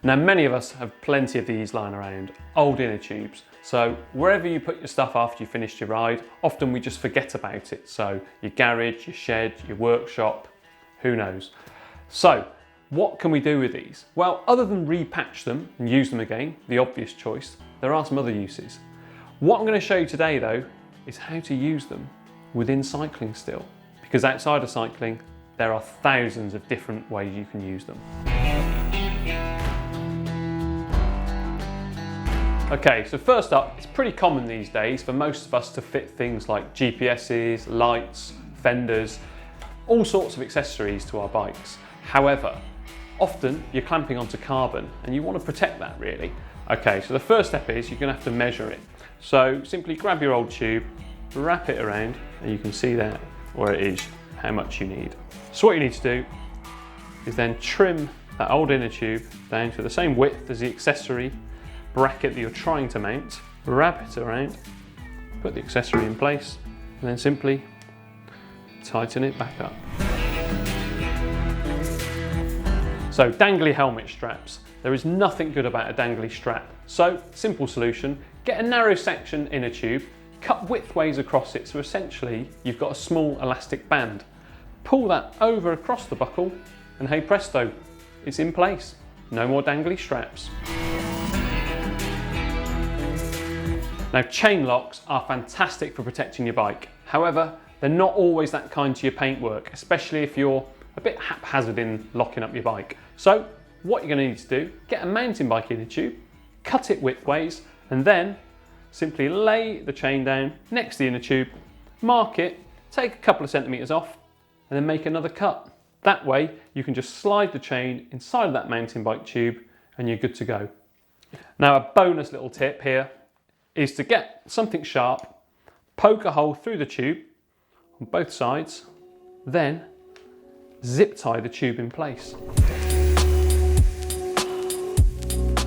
Now, many of us have plenty of these lying around, old inner tubes. So wherever you put your stuff after you finished your ride, often we just forget about it. So your garage, your shed, your workshop, who knows? So what can we do with these? Well, other than repatch them and use them again, the obvious choice, there are some other uses. What I'm going to show you today though, is how to use them within cycling still. Because outside of cycling, there are thousands of different ways you can use them. Okay, so first up, it's pretty common these days for most of us to fit things like GPSs, lights, fenders, all sorts of accessories to our bikes. However, often you're clamping onto carbon and you want to protect that really. Okay, so the first step is you're going to have to measure it. So simply grab your old tube, wrap it around, and you can see there where it is, how much you need. So what you need to do is then trim that old inner tube down to the same width as the accessory bracket that you're trying to mount, wrap it around, put the accessory in place, and then simply tighten it back up. So dangly helmet straps. There is nothing good about a dangly strap. So simple solution, get a narrow section inner tube, cut widthways across it, so essentially you've got a small elastic band. Pull that over across the buckle and hey presto, it's in place. No more dangly straps. Now, chain locks are fantastic for protecting your bike. However, they're not always that kind to your paintwork, especially if you're a bit haphazard in locking up your bike. So what you're going to need to do, get a mountain bike inner tube, cut it widthways, and then simply lay the chain down next to the inner tube, mark it, take a couple of centimetres off, and then make another cut. That way you can just slide the chain inside of that mountain bike tube and you're good to go. Now, a bonus little tip here is to get something sharp, poke a hole through the tube on both sides, then zip tie the tube in place.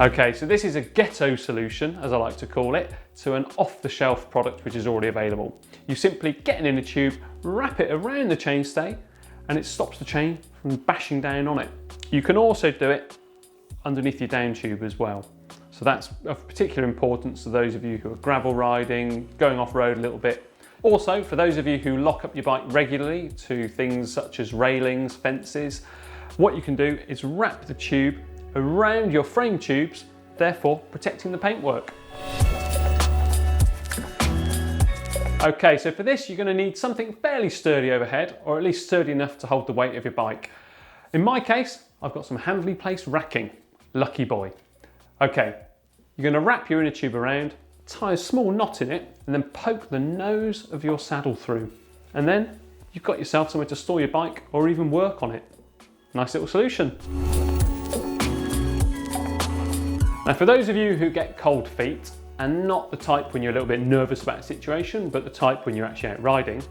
Okay, so this is a ghetto solution, as I like to call it, to an off-the-shelf product which is already available. You simply get an inner tube, wrap it around the chainstay, and it stops the chain from bashing down on it. You can also do it underneath your down tube as well. So that's of particular importance to those of you who are gravel riding, going off-road a little bit. Also, for those of you who lock up your bike regularly to things such as railings, fences, what you can do is wrap the tube around your frame tubes, therefore protecting the paintwork. Okay, so for this you're going to need something fairly sturdy overhead, or at least sturdy enough to hold the weight of your bike. In my case, I've got some handily placed racking. Lucky boy. Okay, you're going to wrap your inner tube around, tie a small knot in it, and then poke the nose of your saddle through. And then you've got yourself somewhere to store your bike or even work on it. Nice little solution. Now, for those of you who get cold feet, and not the type when you're a little bit nervous about a situation, but the type when you're actually out riding,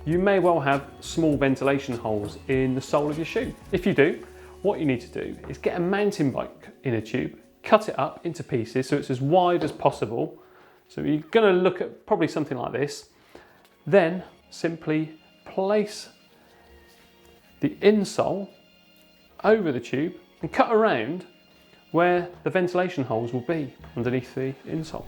you may well have small ventilation holes in the sole of your shoe. If you do, what you need to do is get a mountain bike inner tube, cut it up into pieces so it's as wide as possible. So you're going to look at probably something like this. Then simply place the insole over the tube and cut around where the ventilation holes will be underneath the insole.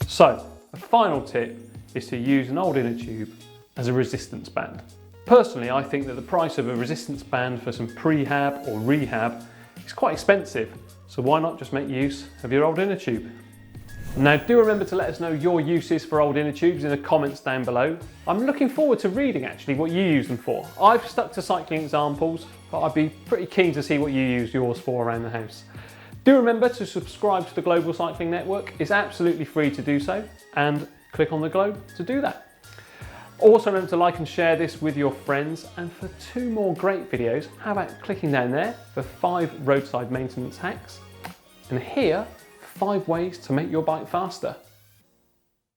So the final tip is to use an old inner tube as a resistance band. Personally, I think that the price of a resistance band for some prehab or rehab is quite expensive, so why not just make use of your old inner tube? Now, do remember to let us know your uses for old inner tubes in the comments down below. I'm looking forward to reading actually what you use them for. I've stuck to cycling examples, but I'd be pretty keen to see what you use yours for around the house. Do remember to subscribe to the Global Cycling Network. It's absolutely free to do so, and click on the globe to do that. Also remember to like and share this with your friends, and for 2 more great videos, how about clicking down there for 5 roadside maintenance hacks, and here 5 ways to make your bike faster.